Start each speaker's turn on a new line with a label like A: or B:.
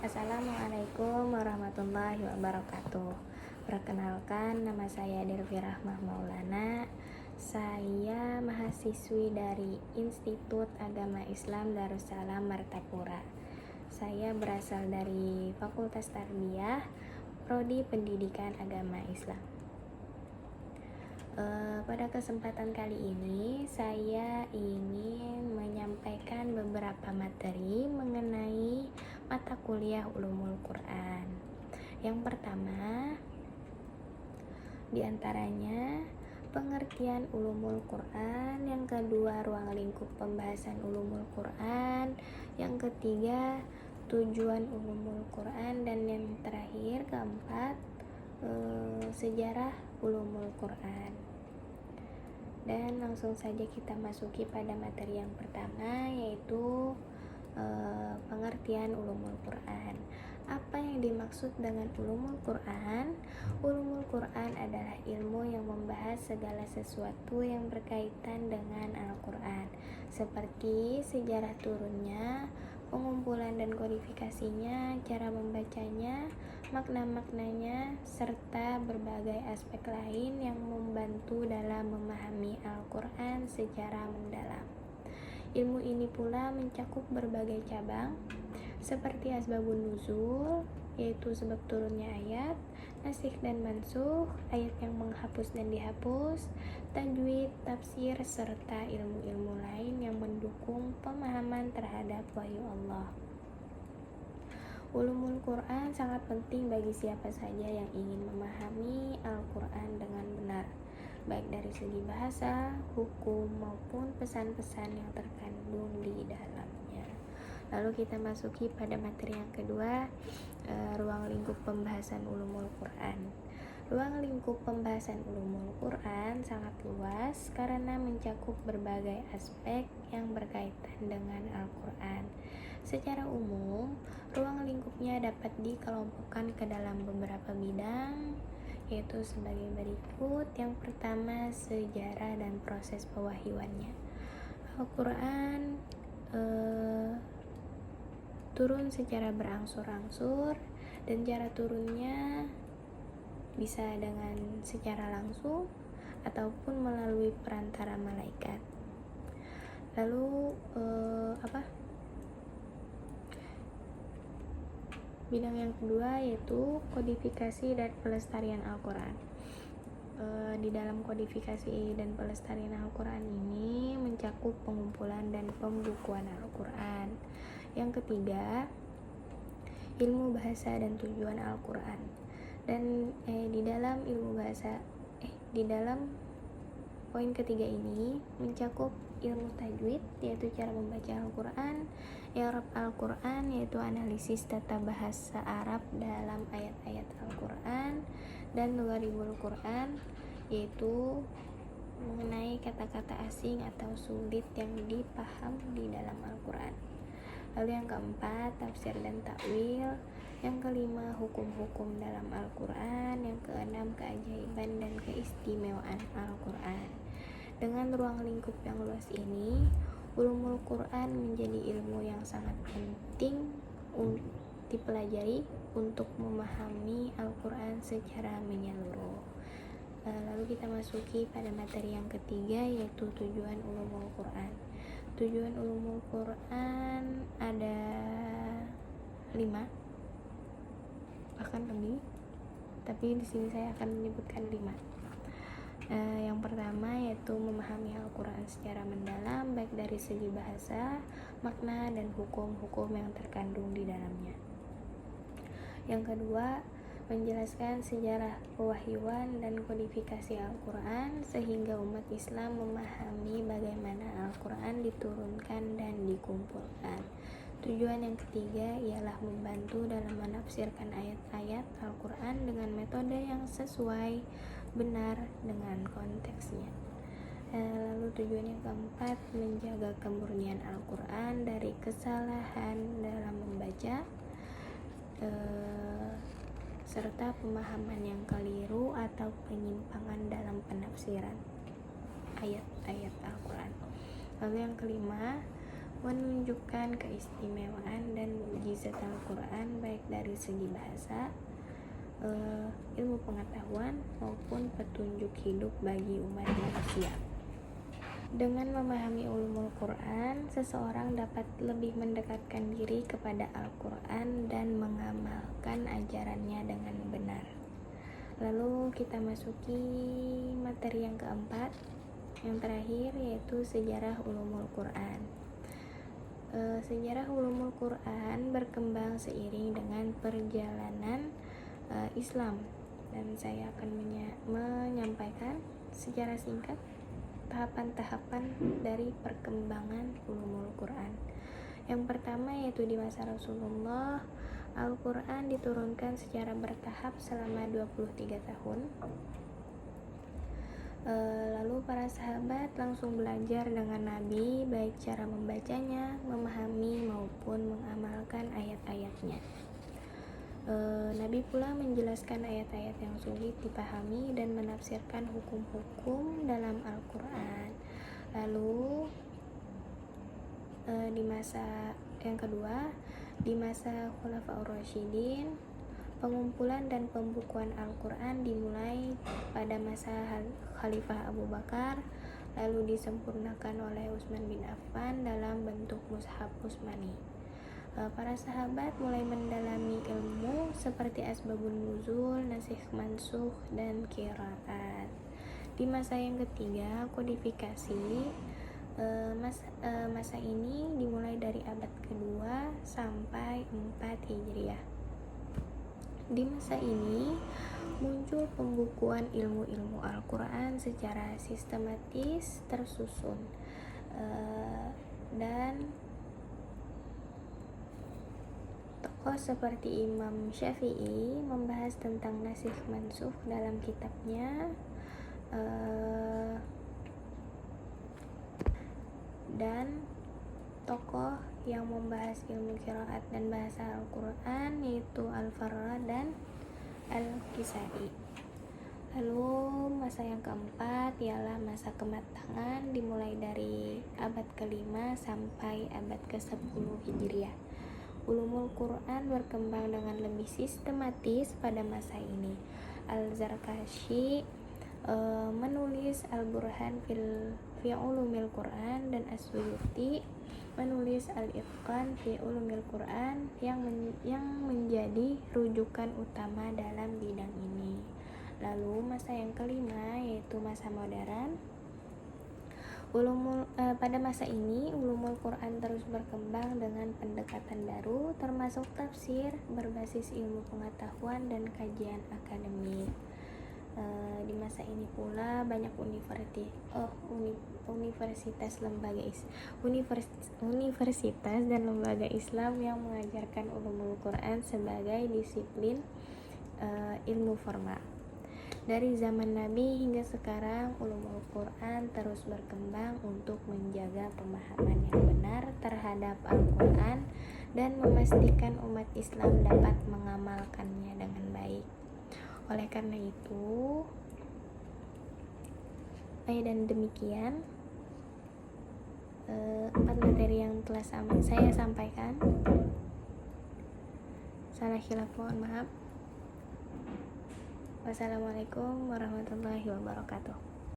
A: Assalamualaikum warahmatullahi wabarakatuh. Perkenalkan, nama saya Delvi Rahmah Maulana. Saya mahasiswi dari Institut Agama Islam Darussalam Martapura. Saya berasal dari Fakultas Tarbiyah, Prodi Pendidikan Agama Islam. Pada kesempatan kali ini saya ingin menyampaikan beberapa materi mengenai mata kuliah Ulumul Quran. Yang pertama, diantaranya pengertian Ulumul Quran. Yang kedua, ruang lingkup pembahasan Ulumul Quran. Yang ketiga, tujuan Ulumul Quran. Dan yang terakhir, keempat, sejarah Ulumul Quran. Dan langsung saja kita masuki pada materi yang pertama, yaitu pengertian Ulumul Quran. Apa yang dimaksud dengan Ulumul Quran? Ulumul Quran adalah ilmu yang membahas segala sesuatu yang berkaitan dengan Al-Quran, seperti sejarah turunnya, pengumpulan dan kodifikasinya, cara membacanya, makna-maknanya, serta berbagai aspek lain yang membantu dalam memahami Al-Quran secara mendalam. Ilmu ini pula mencakup berbagai cabang, seperti asbabun nuzul, yaitu sebab turunnya ayat, nasikh dan mansukh, ayat yang menghapus dan dihapus, tajwid, tafsir, serta ilmu-ilmu lain yang mendukung pemahaman terhadap wahyu Allah. Ulumul Quran sangat penting bagi siapa saja yang ingin memahami Al-Quran dengan benar, baik dari segi bahasa, hukum, maupun pesan-pesan yang terkandung di dalamnya. Lalu kita masuki pada materi yang kedua, ruang lingkup pembahasan Ulumul Quran. Ruang lingkup pembahasan Ulumul Quran sangat luas karena mencakup berbagai aspek yang berkaitan dengan Al-Quran. Secara umum, ruang lingkupnya dapat dikelompokkan ke dalam beberapa bidang, yaitu sebagai berikut. Yang pertama, sejarah dan proses pewahyuannya. Al-Quran turun secara berangsur-angsur, dan cara turunnya bisa dengan secara langsung ataupun melalui perantara malaikat. Lalu bidang yang kedua yaitu kodifikasi dan pelestarian Al-Quran. Di dalam kodifikasi dan pelestarian Al-Quran ini mencakup pengumpulan dan pembukuan Al-Quran. Yang ketiga, ilmu bahasa dan tujuan Al-Quran. Dan di dalam poin ketiga ini mencakup ilmu tajwid, yaitu cara membaca Al-Quran, i'rab Al-Quran, yaitu analisis tata bahasa Arab dalam ayat-ayat Al-Quran, dan lugharibul Quran, yaitu mengenai kata-kata asing atau sulit yang dipaham di dalam Al-Quran. Lalu yang keempat, tafsir dan takwil. Yang kelima, hukum-hukum dalam Al-Quran. Yang keenam, keajaiban dan keistimewaan Al-Quran. Dengan ruang lingkup yang luas ini, Ulumul Quran menjadi ilmu yang sangat penting dipelajari untuk memahami Al-Quran secara menyeluruh. Lalu kita masuki pada materi yang ketiga, yaitu tujuan Ulumul Quran. Tujuan Ulumul Quran ada 5, bahkan lebih, tapi di sini saya akan menyebutkan 5. Yang pertama yaitu memahami Al-Quran secara mendalam, baik dari segi bahasa, makna, dan hukum-hukum yang terkandung di dalamnya. Yang kedua, menjelaskan sejarah pewahyuan dan kodifikasi Al-Quran sehingga umat Islam memahami bagaimana Al-Quran diturunkan dan dikumpulkan. Tujuan yang ketiga ialah membantu dalam menafsirkan ayat-ayat Al-Quran dengan metode yang sesuai benar dengan konteksnya. Lalu tujuan yang keempat, menjaga kemurnian Al-Quran dari kesalahan dalam membaca, serta pemahaman yang keliru atau penyimpangan dalam penafsiran ayat-ayat Al-Quran. Lalu yang kelima, menunjukkan keistimewaan dan mukjizat Al-Quran baik dari segi bahasa, ilmu pengetahuan maupun petunjuk hidup bagi umat manusia. Dengan memahami ulumul Quran, seseorang dapat lebih mendekatkan diri kepada Al-Quran dan mengamalkan ajarannya dengan benar. Lalu kita masuki materi yang keempat, yang terakhir, yaitu sejarah ulumul Quran. Sejarah ulumul Quran berkembang seiring dengan perjalanan Islam, dan saya akan menyampaikan secara singkat tahapan-tahapan dari perkembangan ulumul Quran. Yang pertama yaitu di masa Rasulullah, Al-Quran diturunkan secara bertahap selama 23 tahun. Lalu para sahabat langsung belajar dengan Nabi, baik cara membacanya, memahami maupun mengamalkan ayat-ayatnya. Nabi pula menjelaskan ayat-ayat yang sulit dipahami dan menafsirkan hukum-hukum dalam Al-Quran. Lalu di masa yang kedua, di masa Khulafaur Rasyidin, pengumpulan dan pembukuan Al-Quran dimulai pada masa Khalifah Abu Bakar, lalu disempurnakan oleh Utsman bin Affan dalam bentuk mushaf Utsmani. Para sahabat mulai mendalami ilmu seperti asbabun nuzul, nasikh mansukh, dan qiraat. Di masa yang ketiga, kodifikasi. Masa ini dimulai dari abad kedua sampai 4 Hijriah. Di masa ini muncul pembukuan ilmu-ilmu Al-Quran secara sistematis tersusun, dan tokoh seperti Imam Syafi'i membahas tentang nasikh mansukh dalam kitabnya, dan tokoh yang membahas ilmu qiraat dan bahasa Al-Quran yaitu Al-Farra dan Al-Kisai. Lalu masa yang keempat ialah masa kematangan, dimulai dari abad ke-5 sampai abad ke-10 Hijriah. Ulumul Quran berkembang dengan lebih sistematis pada masa ini. Al-Zarkashi menulis Al-Burhan fi Ulumil Quran, dan As-Suyuti menulis Al-Itqan fi Ulumil Quran yang menjadi rujukan utama dalam bidang ini. Lalu masa yang kelima yaitu masa modern. Pada masa ini ulumul Quran terus berkembang dengan pendekatan baru, termasuk tafsir berbasis ilmu pengetahuan dan kajian akademik. Di masa ini pula banyak universitas dan lembaga Islam yang mengajarkan ulumul Quran sebagai disiplin ilmu formal. Dari zaman Nabi hingga sekarang, ulumul Quran terus berkembang untuk menjaga pemahaman yang benar terhadap Al-Quran dan memastikan umat Islam dapat mengamalkannya dengan baik. Oleh karena itu, dan demikian 4 materi yang telah saya sampaikan. Salah khilaf mohon maaf. Wassalamualaikum warahmatullahi wabarakatuh.